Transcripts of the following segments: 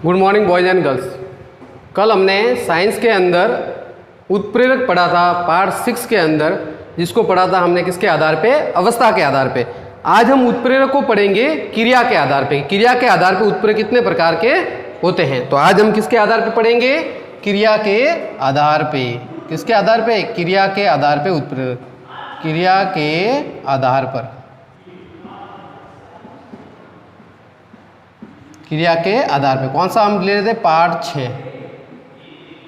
Good morning boys and girls. कल हमने science के अंदर उत्प्रेरक पढ़ा था पार्ट 6 के अंदर, जिसको पढ़ा था हमने किसके आधार पे, अवस्था के आधार पे। आज हम उत्प्रेरक को पढ़ेंगे क्रिया के आधार पे। क्रिया के आधार पे उत्प्रेरक कितने प्रकार के होते हैं। तो आज हम किसके आधार पे पढ़ेंगे, क्रिया के आधार पे। किसके आधार पे, क्रिया के आधार पे उत्प्रेरक, क्रिया के आधार पर, क्रिया के आधार पे। कौन सा हम ले रहे थे, पार्ट 6।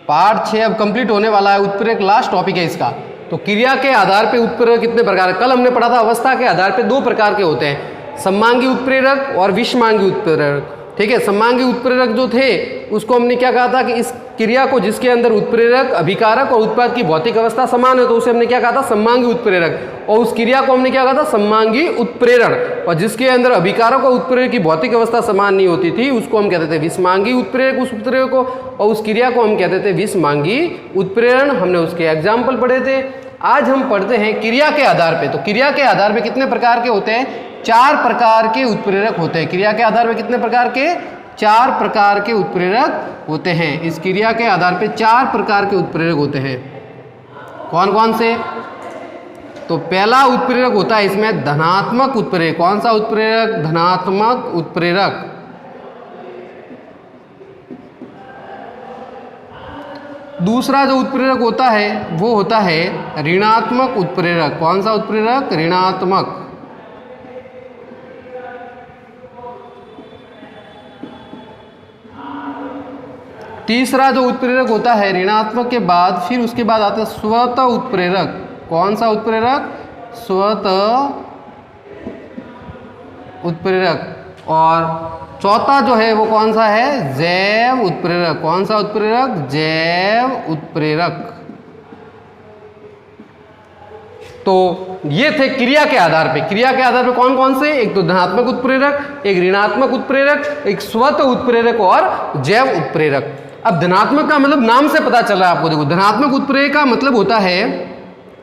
पार्ट 6 अब कंप्लीट होने वाला है। उत्प्रेरक लास्ट टॉपिक है इसका। तो क्रिया के आधार पे उत्प्रेरक कितने प्रकार है। कल हमने पढ़ा था अवस्था के आधार पे 2 प्रकार के होते हैं, सममांगी उत्प्रेरक और विषमांगी उत्प्रेरक। ठीक है, सममांगी उत्प्रेरक जो थे उसको हमने क्या कहा था कि इस क्रिया को जिसके अंदर उत्प्रेरक, अभिकारक और उत्पाद की भौतिक अवस्था समान है तो उसे हमने क्या कहा था, सममांगी उत्प्रेरक। और उस क्रिया को हमने क्या कहा था, सममांगी उत्प्रेरण। और जिसके अंदर अभिकारक और उत्प्रेरक की भौतिक अवस्था समान नहीं होती थी उसको हम कहते थे विषमांगी उत्प्रेरक, उस उत्प्रेरक को, और उस क्रिया को हम कहते थे विषमांगी उत्प्रेरण। हमने उसके एग्जाम्पल पढ़े थे। आज हम पढ़ते हैं क्रिया के आधार पे। तो क्रिया के आधार पे कितने प्रकार के होते हैं, 4 प्रकार के उत्प्रेरक होते हैं। क्रिया के आधार पे कितने प्रकार के, 4 प्रकार के उत्प्रेरक होते हैं। इस क्रिया के आधार पे 4 प्रकार के उत्प्रेरक होते हैं। कौन कौन से, तो पहला उत्प्रेरक होता है इसमें धनात्मक उत्प्रेरक। कौन सा उत्प्रेरक, धनात्मक उत्प्रेरक। दूसरा जो उत्प्रेरक होता है वो होता है ऋणात्मक उत्प्रेरक। कौन सा उत्प्रेरक, ऋणात्मक। तीसरा जो उत्प्रेरक होता है ऋणात्मक के बाद, फिर उसके बाद आता है स्वतः उत्प्रेरक। कौन सा उत्प्रेरक, स्वतः उत्प्रेरक। और चौथा जो है वो कौन सा है, जैव उत्प्रेरक। कौन सा उत्प्रेरक, जैव उत्प्रेरक। तो ये थे क्रिया के आधार पे। क्रिया के आधार पे कौन कौन से, एक तो धनात्मक उत्प्रेरक, एक ऋणात्मक उत्प्रेरक, एक स्वतः उत्प्रेरक और जैव उत्प्रेरक। अब धनात्मक का मतलब नाम से पता चल रहा है आपको। देखो, धनात्मक उत्प्रेरक का मतलब होता है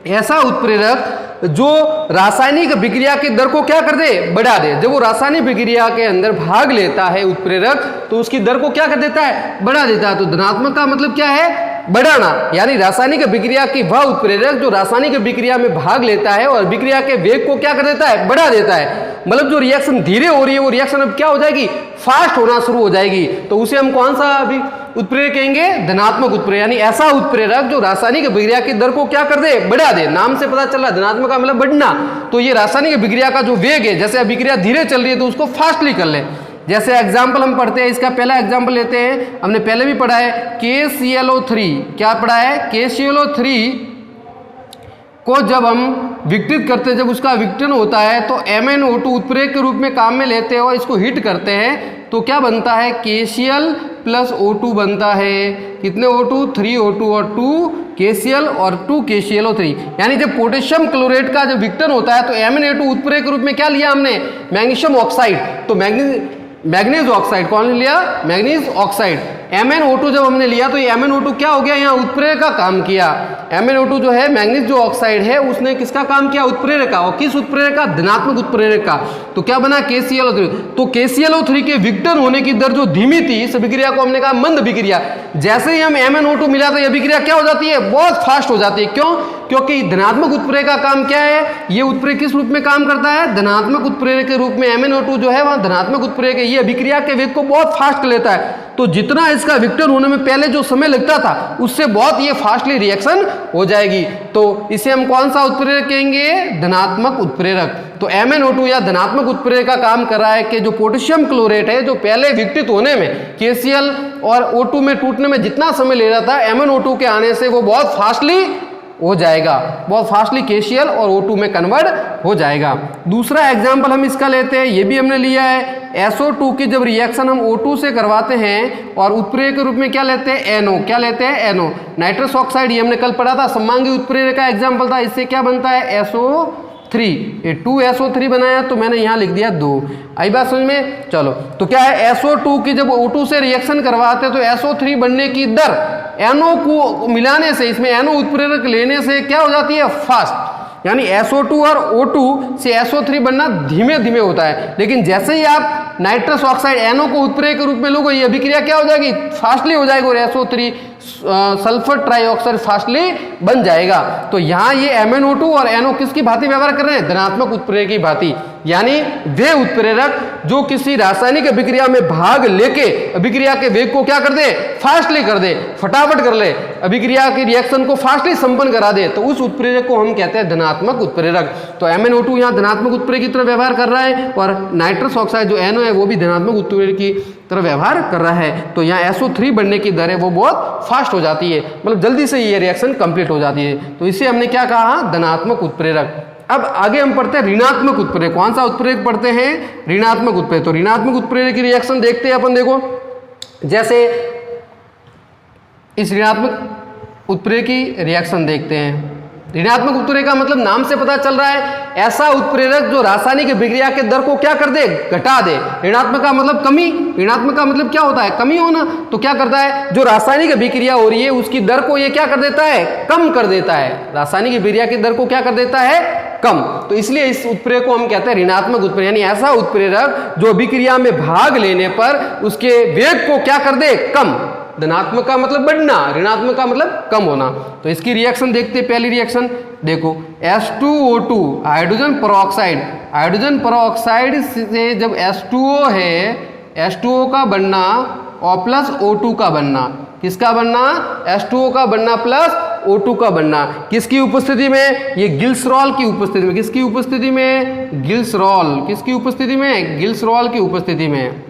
ऐसा उत्प्रेरक जो रासायनिक अभिक्रिया की दर को क्या कर दे, बढ़ा दे। जब वो रासायनिक अभिक्रिया के अंदर भाग लेता है उत्प्रेरक तो उसकी दर को क्या कर देता है, बढ़ा देता है। तो धनात्मक का मतलब क्या है, बढ़ाना। यानी रासायनिक अभिक्रिया की वह उत्प्रेरक जो रासायनिक अभिक्रिया में भाग लेता है और अभिक्रिया के वेग को क्या कर देता है, बढ़ा देता है। मतलब जो रिएक्शन धीरे हो रही है वो रिएक्शन अब क्या हो जाएगी, फास्ट होना शुरू हो जाएगी। तो उसे हम कौन सा अभी उत्प्रेरक कहेंगे, धनात्मक उत्प्रेरक। यानी ऐसा उत्प्रेरक जो रासायनिक अभिक्रिया की दर को क्या कर दे, बढ़ा दे। नाम से पता चल रहा है धनात्मक का मतलब बढ़ना। तो ये रासायनिक अभिक्रिया का जो वेग है, जैसे अभिक्रिया धीरे चल रही है तो उसको फास्टली कर ले। जैसे एग्जाम्पल हम पढ़ते हैं, इसका पहला एग्जाम्पल लेते हैं, हमने पहले भी पढ़ा है KClO3। क्या पढ़ा है, KClO3 को जब हम विघटित करते हैं, जब उसका विघटन होता है तो MnO2 उत्प्रेरक के रूप में काम में लेते हैं और इसको हिट करते हैं तो क्या बनता है, KCl + O2 बनता है। कितने O2, 3O2 और 2 KCl और 2 KClO3। यानी जब पोटेशियम क्लोरेट का जब विघटन होता है तो MnO2 उत्प्रेरक के रूप में क्या लिया हमने, मैग्नीशियम ऑक्साइड। तो मैग्नीज ऑक्साइड कौन लिया, मैग्नीज ऑक्साइड। MnO2 जब हमने लिया तो ये MnO2 क्या हो गया, यहाँ उत्प्रेरक का काम किया। MnO2 जो है मैग्नीज जो ऑक्साइड है उसने किसका काम किया, उत्प्रेरक का। और किस उत्प्रेरक का, धनात्मक उत्प्रेरक का। तो क्या बना, KClO3। तो KClO3 के विघटन होने की दर जो धीमी थी, इस अभिक्रिया को हमने कहा मंद अभिक्रिया। जैसे ही हम MnO2 मिला तो ये अभिक्रिया क्या हो जाती है, बहुत फास्ट हो जाती है। क्यों, क्योंकि धनात्मक उत्प्रेरक का काम क्या है, ये उत्प्रेरक किस रूप में काम करता है, धनात्मक उत्प्रेरक के रूप में। MnO2 जो है वह धनात्मक उत्प्रेरक है, ये अभिक्रिया के वेग को बहुत फास्ट कर लेता है। तो जितना इसका विघटन होने में पहले जो समय लगता था उससे बहुत ये फास्टली रिएक्शन हो जाएगी। तो इसे हम कौन सा उत्प्रेरक कहेंगे, धनात्मक उत्प्रेरक। तो MnO2 या धनात्मक उत्प्रेरक का काम कर रहा है कि जो पोटेशियम क्लोरेट है जो पहले विघटित होने में KCl और O2 में टूटने में जितना समय ले रहा था, MnO2 के आने से वो बहुत फास्टली हो जाएगा, बहुत फास्टली KCl और O2 में कन्वर्ट हो जाएगा। दूसरा एग्जाम्पल हम इसका लेते हैं, ये भी हमने लिया है SO2 की जब रिएक्शन हम O2 से करवाते हैं और उत्प्रेरक के रूप में क्या लेते हैं, NO। क्या लेते हैं, NO, नाइट्रस ऑक्साइड। ये हमने कल पढ़ा था, सममांगी उत्प्रेरक का एग्जाम्पल था। इससे क्या बनता है, SO3। ये 2SO3 बनाया तो मैंने यहाँ लिख दिया 2। आई बात समझ में, चलो। तो क्या है, SO2 की जब O2 से रिएक्शन करवाते तो SO3 बनने की दर NO को मिलाने से, इसमें NO उत्प्रेरक लेने से क्या हो जाती है, फास्ट। यानी SO2 और O2 से SO3 बनना धीमे धीमे होता है, लेकिन जैसे ही आप नाइट्रस ऑक्साइड NO को उत्प्रेरक के रूप में लोगे, ये अभिक्रिया क्या हो जाएगी, फास्टली हो जाएगी और SO3 सल्फर ट्राइऑक्साइड फास्टली बन जाएगा। तो यहाँ ये MnO2 और NO किसकी भांति व्यवहार कर रहे हैं, धनात्मक उत्प्रेरक की भांति, यानी वे उत्प्रेरक जो किसी रासायनिक अभिक्रिया में भाग लेके अभिक्रिया के वेग को क्या कर दे, फास्टली कर दे, फटाफट कर ले, अभिक्रिया की रिएक्शन को फास्टली संपन्न करा दे, तो उस उत्प्रेरक को हम कहते हैं धनात्मक उत्प्रेरक। तो MnO2 यहाँ धनात्मक उत्प्रेरक की तरह व्यवहार कर रहा है और नाइट्रस ऑक्साइड जो NO है वो भी धनात्मक उत्प्रेरक की तरह व्यवहार कर रहा है। तो यहाँ SO3 बनने की दर है वो बहुत फास्ट हो जाती है, मतलब जल्दी से ये रिएक्शन कंप्लीट हो जाती है। तो इसे हमने क्या कहा, धनात्मक उत्प्रेरक। अब आगे हम पढ़ते हैं ऋणात्मक उत्प्रेरक। कौन सा उत्प्रेरक पढ़ते हैं, ऋणात्मक उत्प्रेरक। तो ऋणात्मक उत्प्रेरक की रिएक्शन देखते हैं अपन। देखो जैसे इस ऋणात्मक उत्प्रेरक की रिएक्शन देखते हैं। ऋणात्मक उत्प्रेरक का मतलब नाम से पता चल रहा है, ऐसा उत्प्रेरक जो रासायनिक अभिक्रिया के दर को क्या कर दे, घटा दे। ऋणात्मक का मतलब कमी, ऋणात्मक का मतलब क्या होता है, कमी होना। तो क्या करता है, जो रासायनिक अभिक्रिया हो रही है उसकी दर को ये क्या कर देता है, कम कर देता है। रासायनिक अभिक्रिया की दर को क्या कर देता है, कम। तो इसलिए इस उत्प्रेरक को हम कहते हैं ऋणात्मक उत्प्रेरक, यानी ऐसा उत्प्रेरक जो अभिक्रिया में भाग लेने पर उसके वेग को क्या कर दे, कम। धनात्मक का मतलब बढ़ना, ऋणात्मक का मतलब कम होना। तो इसकी रिएक्शन देखते हैं। पहली रिएक्शन देखो, H2O2 hydrogen peroxide, hydrogen peroxide से जब H2O है, H2O का बनना और प्लस O2 का बनना, किसका बनना, H2O का बनना प्लस O2 का बनना, किसकी उपस्थिति में, ये ग्लिसरॉल की उपस्थिति में। किसकी उपस्थिति में, ग्लिसरॉल। किसकी उपस्थिति में, ग्लिसरॉल की उपस्थिति में।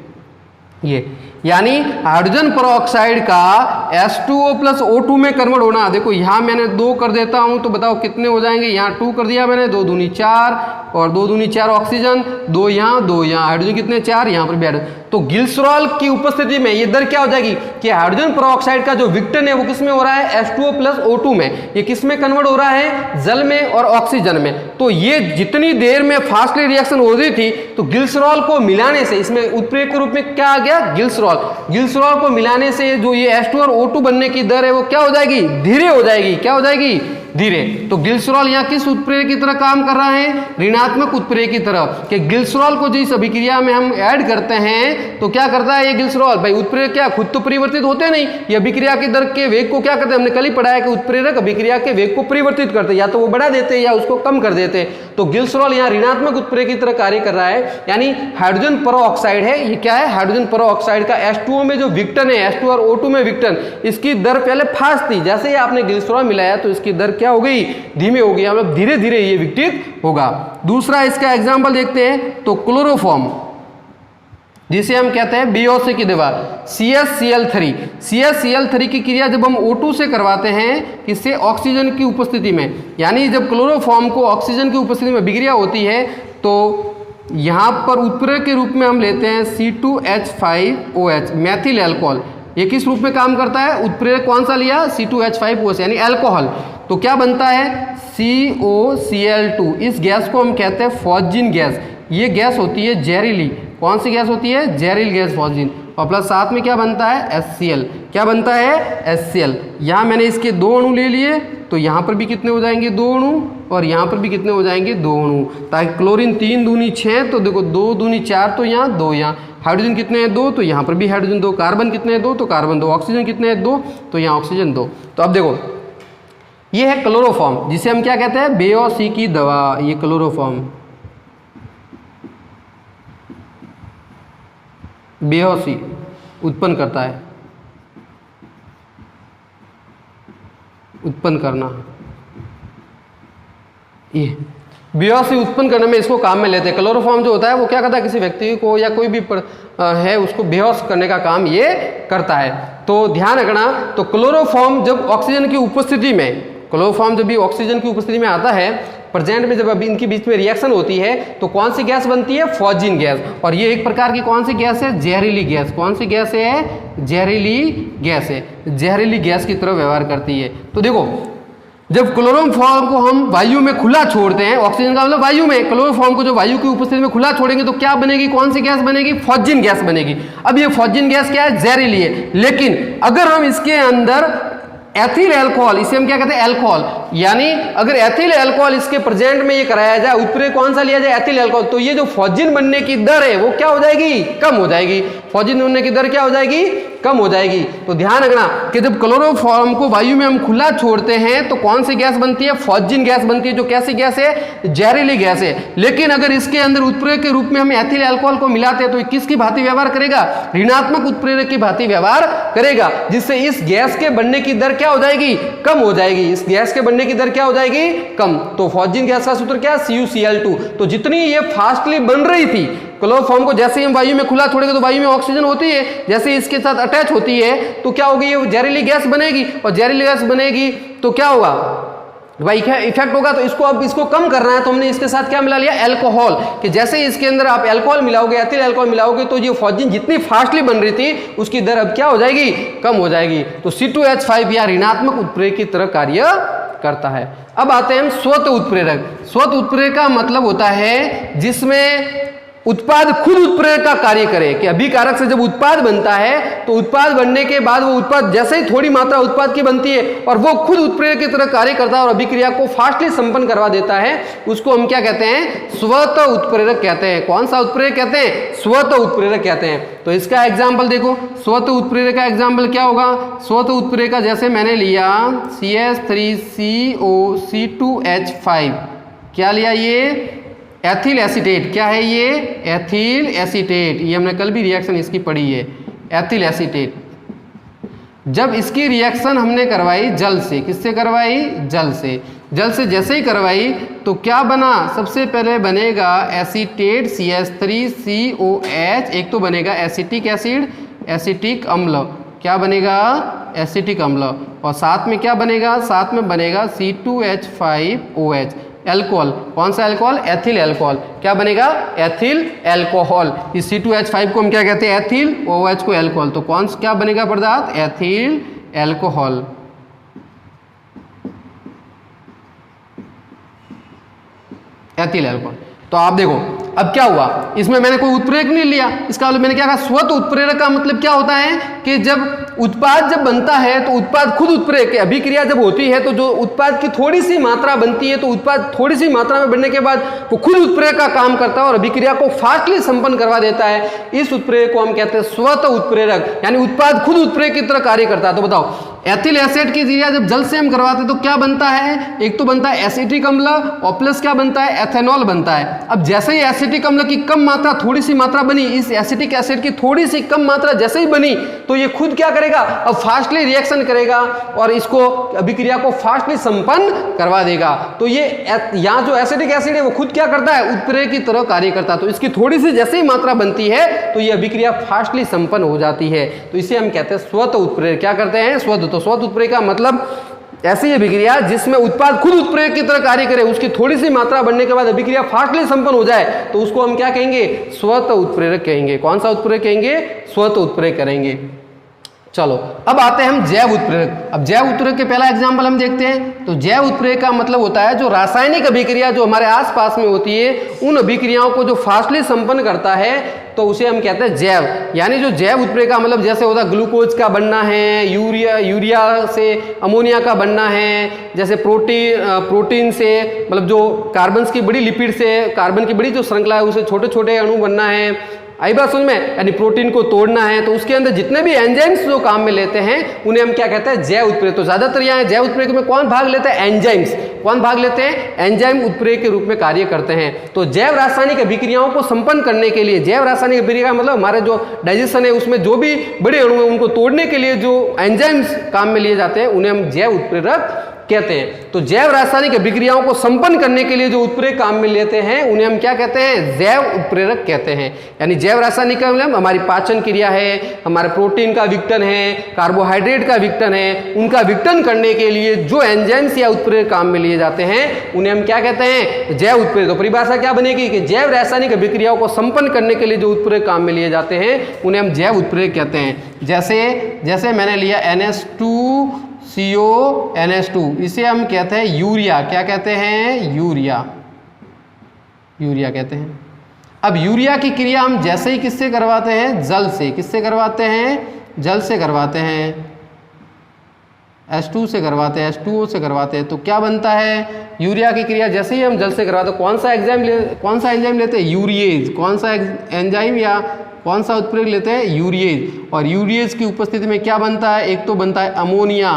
ये यानी हाइड्रोजन पेरोक्साइड का H2O प्लस O2 में कन्वर्ट होना। देखो यहाँ मैंने 2 कर देता हूँ तो बताओ कितने हो जाएंगे, यहाँ 2 कर दिया मैंने, 2 दूनी 4 और 2 दूनी 4 ऑक्सीजन, 2 यहाँ 2 यहाँ, हाइड्रोजन कितने 4, यहाँ पर भी हाइड्रोजन। तो ग्लिसरॉल की उपस्थिति में ये दर क्या हो जाएगी कि हाइड्रोजन पेरोक्साइड का जो विघटन है वो किस में हो रहा है, H2O प्लस O2 में। ये किस में कन्वर्ट हो रहा है, जल में और ऑक्सीजन में। तो ये जितनी देर में फास्टली रिएक्शन हो रही थी, तो ग्लिसरॉल को मिलाने से इसमें उत्प्रेरक के रूप में क्या आ गया, ग्लिसरॉल। ग्लिसरॉल को मिलाने से जो ये H2 और O2 बनने की दर है वो क्या हो जाएगी, धीरे हो जाएगी। क्या हो जाएगी, धीरे। तो ग्लिसरॉल यहाँ किस उत्प्रेरक की तरह काम कर रहा है, ऋणात्मक उत्प्रेरक की तरह। कि ग्लिसरॉल को जिस अभिक्रिया में हम ऐड करते हैं तो क्या करता है ये ग्लिसरॉल, भाई उत्प्रेरक क्या खुद तो परिवर्तित होते नहीं, ये अभिक्रिया की दर के वेग को क्या करते हैं, हमने कल ही पढ़ा है कि उत्प्रेरक अभिक्रिया के वेग को परिवर्तित करते, या तो वो बढ़ा देते या उसको कम कर देते। तो ग्लिसरॉल यहाँ ऋणात्मक उत्प्रेरक की तरह कार्य कर रहा है, यानी हाइड्रोजन पेरोक्साइड है, ये क्या है, हाइड्रोजन पेरोक्साइड का H2O में जो विघटन है, H2 और O2 में विघटन, इसकी दर पहले फास्ट थी, जैसे ही आपने ग्लिसरॉल मिलाया तो इसकी दर क्या हो गई, धीमे हो गई, मतलब धीरे धीरे ये विघटित होगा। दूसरा इसका एग्जांपल देखते हैं। तो क्लोरोफॉर्म, जिसे हम कहते हैं BOC की दवा, CaCl3। CaCl3 की क्रिया जब हम O2 से करवाते हैं, किससे, ऑक्सीजन की उपस्थिति में, यानी जब क्लोरोफॉर्म को ऑक्सीजन की उपस्थिति में अभिक्रिया होती है तो यहाँ पर उत्प्रेरक के रूप में हम लेते हैं C2H5OH, मैथिल एल्कोहल। ये किस रूप में काम करता है, उत्प्रेरक कौन सा लिया, C2H5OH यानी अल्कोहल। तो क्या बनता है, COCl2। इस गैस को हम कहते हैं फॉस्जिन गैस। ये गैस होती है जहरीली, कौन सी गैस होती है, जहरीली गैस फॉस्जिन। और प्लस साथ में क्या बनता है, HCl। क्या बनता है, HCl। यहाँ मैंने इसके 2 अणु ले लिए, तो यहाँ पर भी कितने हो जाएंगे, 2 अणु, और यहाँ पर भी कितने हो जाएंगे, 2 अणु। ताकि क्लोरीन 3 दूनी 6, तो देखो 2 दूनी 4, तो यहाँ 2 यहाँ। हाइड्रोजन कितने हैं, 2, तो यहाँ पर भी हाइड्रोजन 2। कार्बन कितने हैं, 2, तो कार्बन 2। ऑक्सीजन कितने हैं, 2, तो यहाँ ऑक्सीजन 2। तो अब देखो ये है क्लोरोफॉर्म, जिसे हम क्या कहते हैं, BOC की दवा। ये क्लोरोफॉर्म BOC उत्पन्न करता है, उत्पन्न करना, ये BOC उत्पन्न करने में इसको काम में लेते हैं। क्लोरोफॉर्म जो होता है वो क्या करता है, किसी व्यक्ति को या कोई भी है उसको बेहोश करने का काम ये करता है। तो ध्यान रखना, तो क्लोरोफॉर्म जब ऑक्सीजन की उपस्थिति में, क्लोरोफॉर्म जब भी ऑक्सीजन की उपस्थिति में आता है, प्रेजेंट में जब अभी इनके बीच में रिएक्शन होती है तो कौन सी गैस बनती है, फॉस्जिन गैस। और ये एक प्रकार की कौन सी गैस है, जहरीली गैस। कौन सी गैस है, जहरीली गैस है, जहरीली गैस की तरह व्यवहार करती है। तो देखो जब क्लोरोफॉर्म को हम वायु में खुला छोड़ते हैं, ऑक्सीजन का मतलब वायु में, क्लोरोफॉर्म को जो वायु की उपस्थिति में खुला छोड़ेंगे तो क्या बनेगी, कौन सी गैस बनेगी, फॉस्जिन गैस बनेगी। अब ये फॉस्जिन गैस क्या है, जहरीली है। लेकिन अगर हम इसके अंदर एथिल अल्कोहल, इसे हम क्या कहते हैं, अल्कोहल। यानी अगर एथिल अल्कोहल इसके प्रेजेंट में ये कराया जाए, उत्प्रेरक कौन सा लिया जाए, एथिल अल्कोहल, तो ये जो फॉस्जिन बनने की दर है वो क्या हो जाएगी, कम हो जाएगी। फॉस्जिन बनने की दर क्या हो जाएगी, कम हो जाएगी। तो ध्यान रखना कि जब क्लोरोफॉर्म को वायु में हम खुला छोड़ते हैं तो कौन सी गैस बनती है, फॉस्जिन गैस बनती है, जो कैसी गैस है, जहरीली गैस है। लेकिन अगर इसके अंदर उत्प्रेरक के रूप में हम एथिल अल्कोहल को मिलाते हैं तो किसकी भांति व्यवहार करेगा, ऋणात्मक उत्प्रेरक की भांति व्यवहार करेगा, जिससे इस गैस के बनने की दर क्या हो जाएगी, कम हो जाएगी। इस गैस के बनने की दर क्या हो जाएगी, कम। तो फॉस्जिन गैस का सूत्र क्या है, CuCl2। तो जितनी ये फास्टली बन रही थी, क्लोरोफॉर्म को जैसे ही हम वायु में खुला छोड़ेंगे तो वायु में ऑक्सीजन होती है, जैसे इसके साथ अटैच होती है तो क्या होगी, ये जहरीली गैस बनेगी, और जहरीली गैस बनेगी तो क्या होगा भाई, इफेक्ट होगा। तो इसको अब इसको कम करना है तो हमने इसके साथ क्या मिला लिया, अल्कोहल, कि जैसे ही इसके अंदर आप अल्कोहल मिलाओगे, एथिल अल्कोहल मिलाओगे तो ये फॉस्जिन जितनी फास्टली बन रही थी उसकी दर अब क्या हो जाएगी, कम हो जाएगी। तो C2H5 या ऋणात्मक उत्प्रेरक की तरह कार्य करता है। अब आते हैं हम स्वतः उत्प्रेरक। स्वतः उत्प्रेरक का मतलब होता है जिसमें उत्पाद खुद उत्प्रेरक का कार्य करे, कि अभिकारक से जब उत्पाद बनता है तो उत्पाद बनने के बाद वो उत्पाद जैसे ही थोड़ी मात्रा उत्पाद की बनती है और वो खुद उत्प्रेरक की तरह कार्य करता है और अभिक्रिया को फास्टली संपन्न करवा देता है, उसको हम क्या कहते हैं, स्वतः उत्प्रेरक कहते हैं। कौन सा उत्प्रेरक कहते हैं, स्वतः उत्प्रेरक कहते हैं। तो इसका एग्जाम्पल देखो, स्वतः उत्प्रेरक का एग्जाम्पल क्या होगा, स्वतः उत्प्रेरक का जैसे मैंने लिया CH3CO C2H5, क्या लिया, ये एथिल एसीटेट, क्या है ये, एथिल एसीटेट, ये हमने कल भी रिएक्शन इसकी पढ़ी है, एथिल एसीटेट। जब इसकी रिएक्शन हमने करवाई जल से, किससे करवाई, जल से, जल से जैसे ही करवाई तो क्या बना, सबसे पहले बनेगा एसीटेट CH3COH, एक तो बनेगा एसिटिक एसिड, एसिटिक अम्ल, क्या बनेगा, एसिटिक अम्ल, और साथ में क्या बनेगा, साथ में बनेगा C2H5OH, एल्कोहल। कौन सा एल्कोहल, एथिल एल्कोहल, क्या बनेगा, एथिल एल्कोहल। इस C2H5 को हम क्या कहते हैं, एथिल, OH को एल्कोहल, तो कौन क्या बनेगा पदार्थ, एथिल एल्कोहल। Ethyl alcohol. तो आप देखो अब क्या हुआ, इसमें मैंने कोई उत्प्रेरक नहीं लिया, इसका मतलब मैंने क्या कहा, स्वतः उत्प्रेरक का मतलब क्या होता है कि जब उत्पाद जब बनता है तो उत्पाद खुद उत्प्रेरक, अभिक्रिया जब होती है तो जो उत्पाद की थोड़ी सी मात्रा बनती है तो उत्पाद थोड़ी सी मात्रा में बनने के बाद वो खुद उत्प्रेरक का काम करता है और अभिक्रिया को फास्टली संपन्न करवा देता है। इस उत्प्रेरक को हम कहते हैं स्वतः उत्प्रेरक, यानी उत्पाद खुद उत्प्रेरक की तरह कार्य करता है। तो बताओ, एथिल एसिड की क्रिया जब जल से हम करवाते तो क्या बनता है, एक तो बनता है एसिटिक अम्ल और प्लस क्या बनता है, एथेनॉल बनता है। अब जैसे ही एसिटिक अम्ल की कम मात्रा, थोड़ी सी मात्रा बनी, इस एसिटिक एसिड की थोड़ी सी कम मात्रा जैसे ही बनी तो ये खुद क्या करेगा, अब फास्टली रिएक्शन करेगा और इसको अभिक्रिया को फास्टली संपन्न करवा देगा। तो ये यहाँ जो एसिटिक एसिड है वो खुद क्या करता है, उत्प्रेरक की तरह कार्य करता है। तो इसकी थोड़ी सी जैसे ही मात्रा बनती है तो ये अभिक्रिया फास्टली संपन्न हो जाती है। तो इसे हम कहते हैं स्वतः उत्प्रेरक। क्या करते हैं, स्वतः। तो स्वतः उत्प्रेरक का मतलब ऐसी अभिक्रिया जिसमें उत्पाद खुद उत्प्रेरक की तरह कार्य करे, उसकी थोड़ी सी मात्रा बढ़ने के बाद अभिक्रिया फास्टली संपन्न हो जाए तो उसको हम क्या कहेंगे, स्वतः उत्प्रेरक कहेंगे। कौन सा उत्प्रेरक कहेंगे, स्वतः उत्प्रेरक करेंगे। चलो अब आते हैं हम जैव उत्प्रेरक। अब जैव उत्प्रेरक के पहला एग्जाम्पल हम देखते हैं। तो जैव उत्प्रेरक का मतलब होता है जो रासायनिक अभिक्रिया जो हमारे आसपास में होती है उन अभिक्रियाओं को जो फास्टली संपन्न करता है तो उसे हम कहते हैं जैव। यानी जो जैव उत्प्रेरक का मतलब जैसे होता है ग्लूकोज का बनना है, यूरिया से अमोनिया का बनना है, जैसे प्रोटीन से मतलब जो कार्बन की बड़ी लिपिड से कार्बन की बड़ी जो श्रृंखला है उसे छोटे छोटे अणु बनना है। आई बात समझ में, यानी प्रोटीन को तोड़ना है तो उसके अंदर जितने भी एंजाइम्स जो काम में लेते हैं उन्हें हम क्या कहते हैं, जैव उत्प्रेरक। तो ज्यादातर यहाँ जैव उत्प्रेरक में कौन भाग लेते हैं, एंजाइम्स। कौन भाग लेते हैं, एंजाइम उत्प्रेरक के रूप में कार्य करते हैं। तो जैव रासायनिक अभिक्रियाओं को संपन्न करने के लिए, जैव रासायनिक अभिक्रिया मतलब हमारे जो डाइजेशन है उसमें जो भी बड़े अणु हैं उनको तोड़ने के लिए जो एंजाइम्स काम में लिए जाते हैं उन्हें हम जैव उत्प्रेरक कहते हैं। तो जैव रासायनिक अभिक्रियाओं को संपन्न करने के लिए जो उत्प्रेरक काम में लेते हैं उन्हें हम क्या कहते हैं, जैव उत्प्रेरक कहते हैं। यानी जैव रासायनिक का मतलब हमारी पाचन क्रिया है, हमारे प्रोटीन का विघटन है, कार्बोहाइड्रेट का विघटन है, उनका विघटन करने के लिए जो एंजाइम्स या उत्प्रेरक काम में लिए जाते हैं उन्हें हम क्या कहते हैं, जैव उत्प्रेरक। तो परिभाषा क्या बनेगी कि जैव रासायनिक अभिक्रियाओं को संपन्न करने के लिए जो उत्प्रेरक काम में लिए जाते हैं उन्हें हम जैव उत्प्रेरक कहते हैं। जैसे मैंने लिया NH2CO NH2, इसे हम कहते हैं यूरिया। क्या कहते हैं, यूरिया कहते हैं। अब यूरिया की क्रिया हम जैसे ही किससे करवाते हैं, जल से। किससे करवाते हैं, जल से करवाते हैं। H2 से करवाते हैं, H2O से करवाते हैं, तो क्या बनता है? यूरिया की क्रिया जैसे ही हम जल से करवाते हैं, कौन सा एंजाइम लेते हैं? यूरिएज। कौन सा एंजाइम या कौन सा उत्प्रेरक लेते हैं? यूरिएज। और यूरिएज की उपस्थिति में क्या बनता है? एक तो बनता है अमोनिया।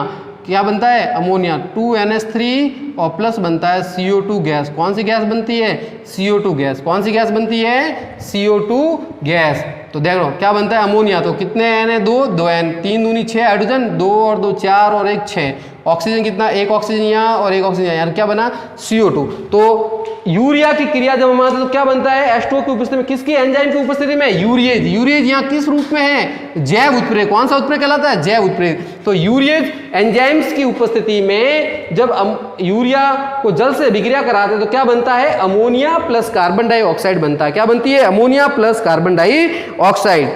क्या बनता है? अमोनिया। 2NH3 और प्लस बनता है CO2 गैस। कौन सी गैस बनती है? CO2 gas. कौन सी गैस बनती है? CO2 gas. तो देख लो क्या बनता है? अमोनिया। तो कितने N है? 2 N, 3 दूनी 6 हाइड्रोजन, 2 और 2 4 और 1 6। ऑक्सीजन कितना? एक ऑक्सीजन यहाँ और एक ऑक्सीजन यहाँ, क्या बना? CO2। तो यूरिया की क्रिया जब हम आते तो क्या बनता है? H2O की उपस्थिति में, किसकी एंजाइम की उपस्थिति में? यूरिएज। यूरिएज यहाँ किस रूप में है? जैव उत्प्रेरक। कौन सा उत्प्रेरक कहलाता है? जैव उत्प्रेरक। तो यूरिएज एंजाइम्स की उपस्थिति में जब यूरिया को जल से अभिक्रिया कराते हैं तो क्या बनता है? अमोनिया प्लस कार्बन डाइऑक्साइड बनता है। क्या बनती है? Ammonia plus carbon dioxide.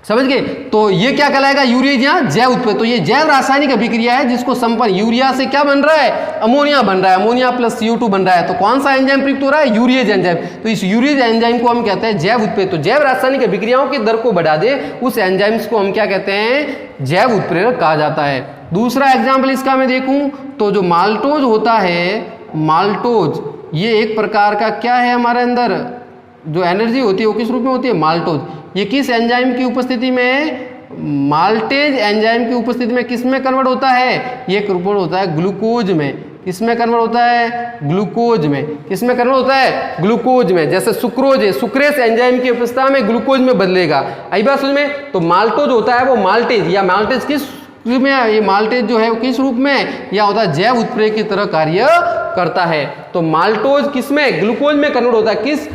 समझ गए? तो ये क्या कहलाएगा? यूरिएज यहाँ जैव उत्प्रेरक। तो ये जैव रासायनिक अभिक्रिया है जिसको संपन्न, यूरिया से क्या बन रहा है? अमोनिया बन रहा है, अमोनिया प्लस CO2 बन रहा है। तो कौन सा एंजाइम प्रयुक्त हो रहा है? Urease enzyme. तो इस यूरिएज एंजाइम को हम कहते हैं जैव उत्प्रेरक। तो जैव रासायनिक अभिक्रियाओं की दर को बढ़ा दे उस एंजाइम्स को हम क्या कहते हैं? जैव उत्प्रेरक कहा जाता है। दूसरा एग्जाम्पल इसका मैं देखूं तो जो माल्टोज होता है, माल्टोज ये एक प्रकार का क्या है हमारे अंदर जो एनर्जी होती है वो किस रूप में होती है? माल्टोज। ये किस एंजाइम की उपस्थिति में? माल्टेज एंजाइम की उपस्थिति में किस में कन्वर्ट होता है? ये कन्वर्ट होता है ग्लूकोज में। किसमें कन्वर्ट होता है? ग्लूकोज में। किसमें कन्वर्ट होता है? ग्लूकोज में। जैसे सुक्रोज है, सुक्रेस एंजाइम की उपस्थिति में ग्लूकोज में बदलेगा। आई बात समझ में? तो माल्टोज होता है वो माल्टेज, या माल्टेज किस में? ये माल्टेज जो है वो किस रूप में? या होता है जैव उत्प्रेरक की तरह कार्य करता है। तो माल्टोज किसमें? ग्लूकोज में कन्वर्ट होता है। किस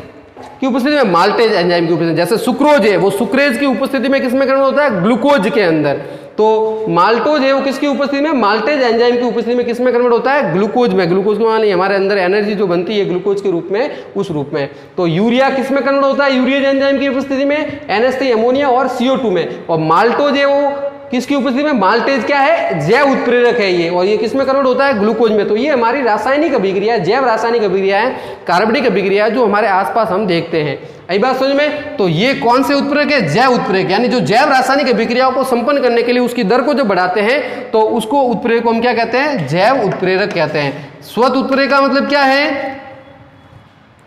की उपस्थिति में? माल्टेज एंजाइम की उपस्थिति। जैसे सुक्रोज है वो सुक्रेज की उपस्थिति में किसमें कन्वर्ट होता है? ग्लूकोज के अंदर। तो माल्टोज है वो किसकी उपस्थिति में? माल्टेज एंजाइम की उपस्थिति में किसमें कन्वर्ट होता है? ग्लूकोज में। ग्लूकोज को मानिए हमारे अंदर एनर्जी जो बनती है ग्लूकोज के रूप में, उस रूप में। तो यूरिया किसमें कन्वर्ट होता है? यूरिएज एंजाइम की उपस्थिति में, NH3 अमोनिया और CO2 में। और माल्टोज है वो किसकी उपस्थिति में? माल्टेज क्या है? जैव उत्प्रेरक है ये। और ये किसमें कन्वर्ट होता है? ग्लूकोज में। तो ये हमारी रासायनिक अभिक्रिया है, जैव रासायनिक अभिक्रिया है, कार्बनिक अभिक्रिया है जो हमारे आसपास हम देखते हैं। आई बात समझ में? तो ये कौन से उत्प्रेरक है? जैव उत्प्रेरक। यानी जो जैव रासायनिक अभिक्रियाओं को संपन्न करने के लिए उसकी दर को जब बढ़ाते हैं तो उसको उत्प्रेरक को हम क्या कहते हैं? जैव उत्प्रेरक कहते हैं। स्वत उत्प्रेरक का मतलब क्या है?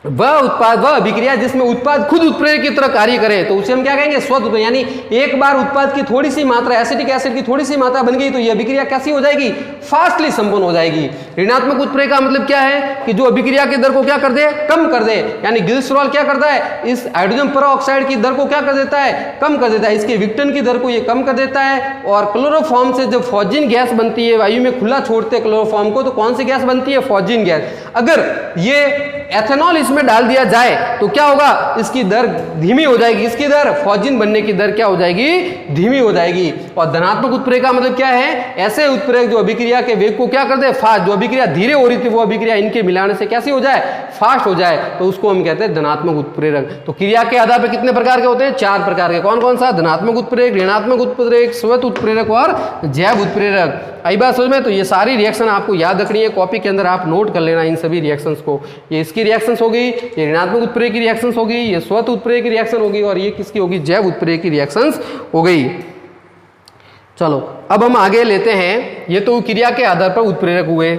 वह उत्पाद, वह अभिक्रिया जिसमें उत्पाद खुद उत्प्रेरक की तरह कार्य करे तो उसे हम क्या कहेंगे? स्वत उत्प्रेरक। यानी एक बार उत्पाद की थोड़ी सी मात्रा, एसिटिक एसिड की थोड़ी सी मात्रा बन गई तो यह अभिक्रिया कैसी हो जाएगी? फास्टली संपन्न हो जाएगी। ऋणात्मक उत्प्रेरक का मतलब क्या है? कि जो अभिक्रिया की दर को क्या कर दे? कम कर दे। यानी ग्लिसरॉल क्या करता है? इस हाइड्रोजन परऑक्साइड की दर को क्या कर देता है? कम कर देता है। इसके विघटन की दर को ये कम कर देता है। और क्लोरोफॉर्म से जब फॉजिन गैस बनती है, वायु में खुला छोड़ते हैं क्लोरोफॉर्म को, तो कौन सी गैस बनती है? Phosgene gas. अगर ये एथेनॉल इसमें डाल दिया जाए तो क्या होगा? इसकी दर धीमी हो जाएगी। इसकी दर, फॉजिन बनने की दर क्या हो जाएगी? धीमी हो जाएगी। और धनात्मक उत्प्रेरक का मतलब क्या है? ऐसे उत्प्रेरक जो अभिक्रिया के वेग को क्या कर दे? फास्ट। जो अभिक्रिया धीरे हो रही थी वो अभिक्रिया इनके मिलाने से कैसी हो जाए? फास्ट हो जाए। तो उसको हम कहते हैं धनात्मक उत्प्रेरक। तो क्रिया के आधार पर कितने प्रकार के होते हैं? 4 प्रकार के। कौन कौन सा? धनात्मक उत्प्रेरक, ऋणात्मक उत्प्रेरक, स्वत उत्प्रेरक और जैव उत्प्रेरक। आई बात समझ में? तो ये सारी रिएक्शन आपको याद रखनी है, कॉपी के अंदर आप नोट कर लेना इन सभी रिएक्शंस को। ये इसकी रिएक्शंस हो गई, ये ऋणात्मक उत्प्रेरक की रिएक्शंस हो गई, ये स्वत उत्प्रेरक की रिएक्शन होगी और ये किसकी होगी? जैव उत्प्रेरक की रिएक्शंस हो गई। चलो अब हम आगे लेते हैं। ये तो क्रिया के आधार पर उत्प्रेरक हुए।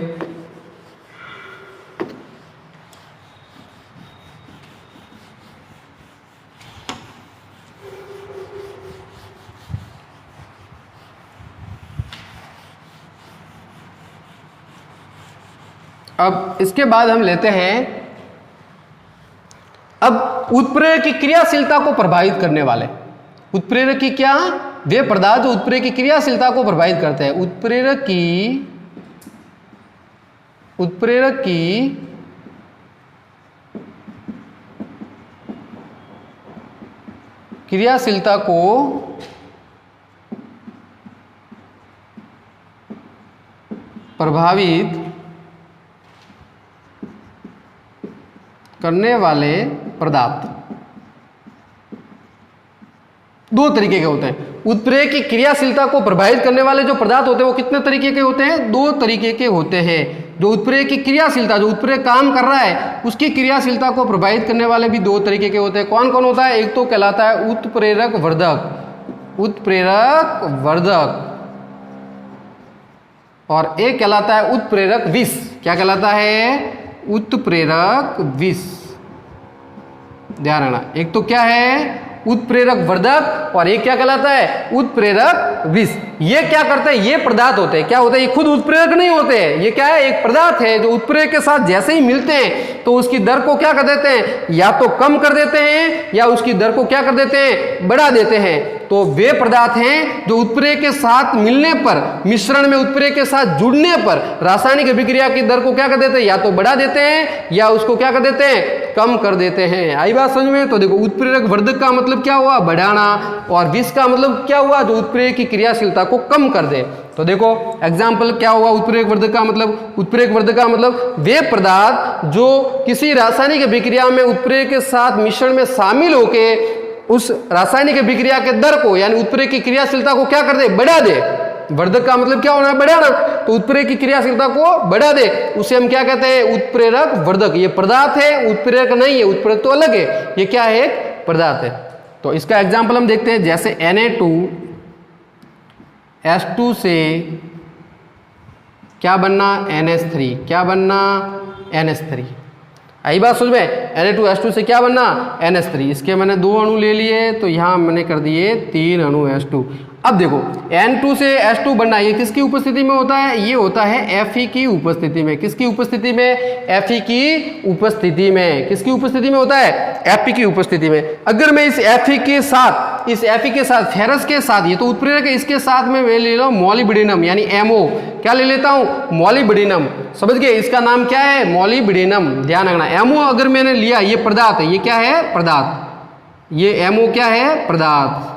अब इसके बाद हम लेते हैं अब उत्प्रेरक की क्रियाशीलता को प्रभावित करने वाले। उत्प्रेरक की क्या? वे पदार्थ जो उत्प्रेरक की क्रियाशीलता को प्रभावित करते हैं। उत्प्रेरक की क्रियाशीलता को प्रभावित करने वाले पदार्थ दो तरीके के होते हैं। उत्प्रेरक की क्रियाशीलता को प्रभावित करने वाले जो पदार्थ होते हैं वो कितने तरीके के होते हैं? 2 तरीके के होते हैं। जो उत्प्रेरक की क्रियाशीलता, जो उत्प्रेरक काम कर रहा है उसकी क्रियाशीलता को प्रभावित करने वाले भी 2 तरीके के होते हैं। कौन कौन होता है? एक तो कहलाता है उत्प्रेरक वर्धक। उत्प्रेरक वर्धक और एक कहलाता है उत्प्रेरक विष। क्या कहलाता है? उत्प्रेरक विष। ध्यान रखना, एक तो क्या है उत्प्रेरक वर्धक और एक क्या कहलाता है उत्प्रेरक विष। ये क्या करते हैं? ये पदार्थ होते हैं। क्या होते हैं? ये खुद उत्प्रेरक नहीं होते हैं, ये क्या है एक पदार्थ है जो उत्प्रेरक के साथ जैसे ही मिलते हैं तो उसकी दर को क्या कर देते हैं? या तो कम कर देते हैं या उसकी दर को क्या कर देते हैं? बढ़ा देते हैं। तो वे पदार्थ हैं जो उत्प्रेरक के साथ मिलने पर, मिश्रण में उत्प्रेरक के साथ जुड़ने पर रासायनिक अभिक्रिया की दर को क्या कर देते हैं? या तो बढ़ा देते हैं या उसको क्या कर देते हैं? कम कर देते हैं। आई बात समझ में? तो देखो उत्प्रेरक वर्धक का मतलब क्या हुआ? बढ़ाना, और विष का मतलब क्या हुआ? जो उत्प्रेरक की क्रियाशीलता को कम कर दे। तो देखो एग्जाम्पल क्या हुआ उत्प्रेरक वर्धक का मतलब? उत्प्रेरक वर्धक का मतलब वे पदार्थ जो किसी रासायनिक अभिक्रिया में उत्प्रेरक के साथ मिश्रण में शामिल होके उस रासायनिक अभिक्रिया के दर को यानी उत्प्रेरक की क्रियाशीलता को क्या कर दे? बढ़ा दे। वर्धक का मतलब क्या होना है? बढ़ाना। तो उत्प्रेरक की क्रियाशीलता को बढ़ा दे, उसे हम क्या कहते हैं? उत्प्रेरक वर्धक। ये पदार्थ है, उत्प्रेरक नहीं है। उत्प्रेरक तो अलग है, ये क्या है? एक पदार्थ है। तो इसका एग्जाम्पल हम देखते हैं, जैसे Na2H2 से क्या बनना? NH3। क्या बनना? NH3। आई बात समझ में? Na2H2 से क्या बनना? NH3। इसके मैंने 2 अणु ले लिए तो यहाँ मैंने कर दिए 3 अणु H2। अब देखो N2 से H2 बनना, ये किसकी उपस्थिति में होता है? ये होता है Fe की उपस्थिति में। किसकी उपस्थिति में? Fe की उपस्थिति में। किसकी उपस्थिति में होता है? Fe की उपस्थिति में। अगर मैं इस Fe के साथ फेरस के साथ, ये तो उत्प्रेरक है, इसके साथ में मैं ले लो मोलिब्डेनम यानी MO। क्या ले लेता हूं? मोलिब्डेनम। समझ गए? इसका नाम क्या है? मोलिब्डेनम। ध्यान रखना, MO अगर मैंने लिया, ये पदार्थ है, ये क्या है? पदार्थ। ये MO क्या है? पदार्थ।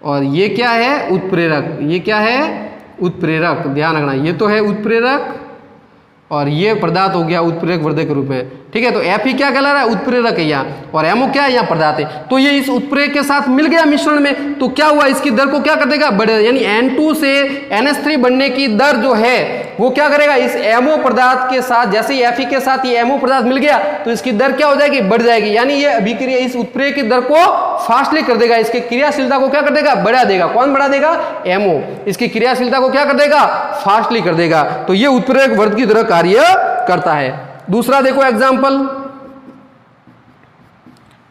और ये क्या है? उत्प्रेरक। ये क्या है? उत्प्रेरक। ध्यान रखना, ये तो है उत्प्रेरक और ये पदार्थ हो गया उत्प्रेरक वर्धक के रूप में। ठीक है, तो Fe क्या कहला रहा है? उत्प्रेरक है यहाँ, और MO क्या है? यहाँ पदार्थ है। तो ये इस उत्प्रेरक के साथ मिल गया मिश्रण में, तो क्या हुआ? इसकी दर को क्या कर देगा? बढ़े। यानी N2 से NH3 बनने की दर जो है वो क्या करेगा? इस MO पदार्थ के साथ, जैसे ही Fe के साथ ये MO पदार्थ मिल गया तो इसकी दर क्या हो जाएगी? बढ़ जाएगी। यानी ये अभिक्रिया इस उत्प्रेरक की दर को फास्टली कर देगा, इसकी क्रियाशीलता को क्या कर देगा? बढ़ा देगा। कौन बढ़ा देगा? MO। इसकी क्रियाशीलता को क्या कर देगा? फास्टली कर देगा। तो ये उत्प्रेरक वर्धक की तरह कार्य करता है। दूसरा देखो एग्जाम्पल,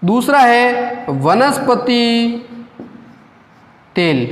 दूसरा है वनस्पति तेल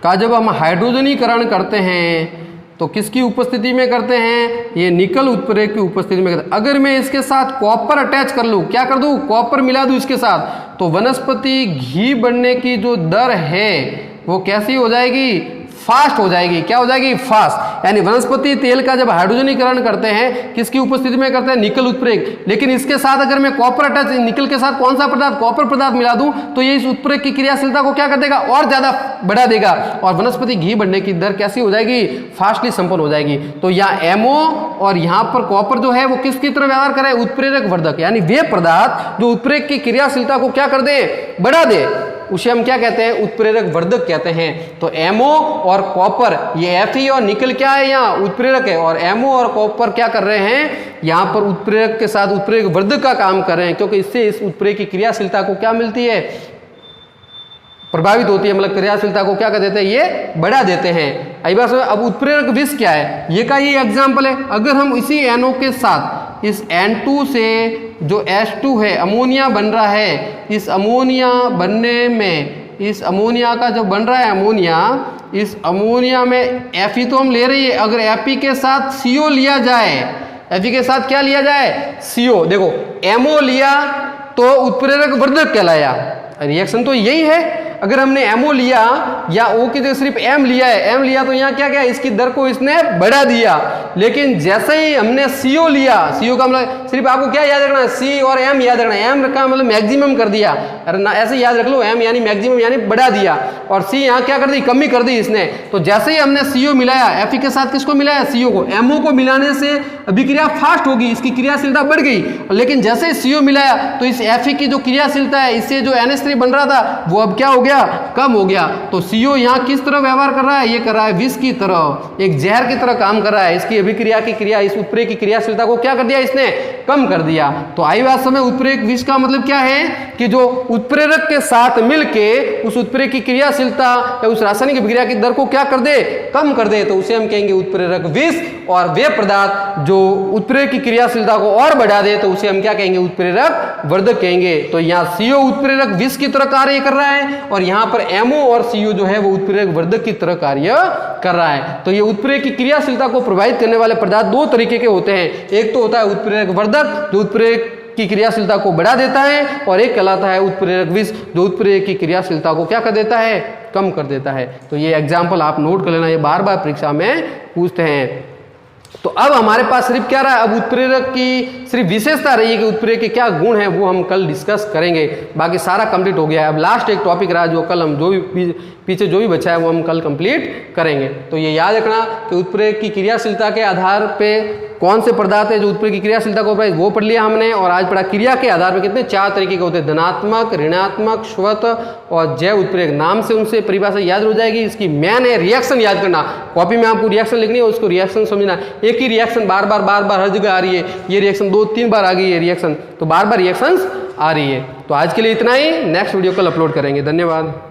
का जब हम हाइड्रोजनीकरण करते हैं तो किसकी उपस्थिति में करते हैं? ये निकल उत्प्रेरक की उपस्थिति में करते हैं। अगर मैं इसके साथ कॉपर अटैच कर लूँ, क्या कर दूँ? कॉपर मिला दूँ इसके साथ, तो वनस्पति घी बनने की जो दर है वो कैसी हो जाएगी? फास्ट हो जाएगी। क्या हो जाएगी? फास्ट। यानी वनस्पति तेल का जब हाइड्रोजनीकरण करते हैं, किसकी उपस्थिति में करते हैं? निकल उत्प्रेरक। लेकिन इसके साथ अगर मैं कॉपर अटैच, निकल के साथ कौन सा पदार्थ? कॉपर पदार्थ मिला दूं तो ये इस उत्प्रेरक की क्रियाशीलता को क्या कर देगा? और ज्यादा बढ़ा देगा, और वनस्पति घी बनने की दर कैसी हो जाएगी? फास्टली संपन्न हो जाएगी। तो यहाँ MO और यहाँ पर कॉपर जो है वो किसकी तरह व्यवहार करे? उत्प्रेरक वर्धक। यानी वे पदार्थ जो उत्प्रेरक की क्रियाशीलता को क्या कर दे? बढ़ा दे, उसे हम क्या कहते हैं? उत्प्रेरक वर्धक कहते हैं। तो MO और कॉपर, ये Fe और निकल क्या है? यहाँ उत्प्रेरक है, और MO और कॉपर क्या कर रहे हैं? यहाँ पर उत्प्रेरक के साथ उत्प्रेरक वर्धक का काम कर रहे हैं, क्योंकि इससे इस उत्प्रेरक की क्रियाशीलता को क्या मिलती है? प्रभावित होती है, मतलब क्रियाशीलता को क्या कर देते हैं? ये बढ़ा देते हैं। आई बात। अब उत्प्रेरक विष क्या है? ये का ये एग्जाम्पल है। अगर हम इसी NO के साथ इस N2 से जो H2 है, अमोनिया बन रहा है, इस अमोनिया बनने में, इस अमोनिया का जो बन रहा है अमोनिया, इस अमोनिया में Fe तो हम ले रही है, अगर Fe के साथ CO लिया जाए, Fe के साथ क्या लिया जाए? CO। देखो MO लिया तो उत्प्रेरक वर्धक कहलाया। रिएक्शन तो यही है। अगर हमने MO लिया या O की जगह सिर्फ M लिया है, M लिया तो यहाँ क्या क्या? इसकी दर को इसने बढ़ा दिया। लेकिन जैसे ही हमने CO लिया, CO का मतलब सिर्फ आपको क्या याद रखना है? C और M याद रखना है। M रखा मतलब मैक्सिमम कर दिया, अरे ना ऐसे याद रख लो, M यानी मैक्सिमम यानी बढ़ा दिया, और C यहाँ क्या कर दी? कमी कर दी इसने। तो जैसे ही हमने CO मिलाया, Fe के साथ किसको मिलाया? CO को। MO को मिलाने से अभिक्रिया फास्ट होगी, इसकी क्रियाशीलता बढ़ गई। लेकिन जैसे ही CO मिलाया तो इस Fe की जो क्रियाशीलता है, इससे जो NH3 बन रहा था वो अब क्या हो गया? गया, कम हो गया। तो CO यहाँ किस तरह व्यवहार कर रहा है, ये कर रहा है विष की तरह, एक जहर की तरह काम कर रहा है। इसकी अभिक्रिया की क्रिया, इस उत्प्रेरक की क्रियाशीलता को क्या कर दिया इसने, कम कर दिया। तो आई बात समय उत्प्रेरक विष का मतलब क्या है कि जो उत्प्रेरक के साथ मिलके उस उत्प्रेरक की क्रियाशीलता या उस रासायनिक अभिक्रिया की दर को क्या कर दे, कम कर दे, तो उसे हम कहेंगे उत्प्रेरक विष। और वे पदार्थ जो उत्प्रेरक की क्रियाशीलता को और बढ़ा दे तो उसे हम क्या कहेंगे, उत्प्रेरक वर्धक कहेंगे। तो यहाँ CO उत्प्रेरक विष की तरह कार्य कर रहा है और यहाँ पर MO और CO जो है वो उत्प्रेरक वर्धक की तरह कार्य कर रहा है। तो ये उत्प्रेरक की क्रियाशीलता को प्रभावित करने वाले पदार्थ दो तरीके के होते हैं। एक तो होता है उत्प्रेरक वर्धक जो उत्प्रेरक की क्रियाशीलता को बढ़ा देता है, और एक कहलाता है उत्प्रेरक विष जो उत्प्रेरक की क्रियाशीलता को क्या कर देता है, कम कर देता है। तो ये एग्जाम्पल आप नोट कर लेना, ये बार बार परीक्षा में पूछते हैं। तो अब हमारे पास सिर्फ क्या रहा है, अब उत्प्रेरक की सिर्फ विशेषता रही है कि उत्प्रेरक के क्या गुण हैं वो हम कल डिस्कस करेंगे। बाकी सारा कंप्लीट हो गया है। अब लास्ट एक टॉपिक रहा जो कल हम जो भी पीछे जो भी बचा है वो हम कल कंप्लीट करेंगे। तो ये याद रखना कि उत्प्रेरक की क्रियाशीलता के आधार पे कौन से पदार्थ है जो उत्प्रेरक की क्रियाशीलता को वो पढ़ लिया हमने। और आज पढ़ा क्रिया के आधार पर कितने 4 तरीके के होते हैं, धनात्मक, ऋणात्मक, श्वत और जैव उत्प्रेरक। नाम से उनसे परिभाषा याद हो जाएगी। इसकी मेन है रिएक्शन याद करना, कॉपी में आपको रिएक्शन लिखनी है, उसको रिएक्शन समझना। एक ही रिएक्शन बार बार हर जगह आ रही है, ये रिएक्शन 2-3 बार आ गई है रिएक्शन, तो बार बार रिएक्शंस आ रही है। तो आज के लिए इतना ही, नेक्स्ट वीडियो कल अपलोड करेंगे। धन्यवाद।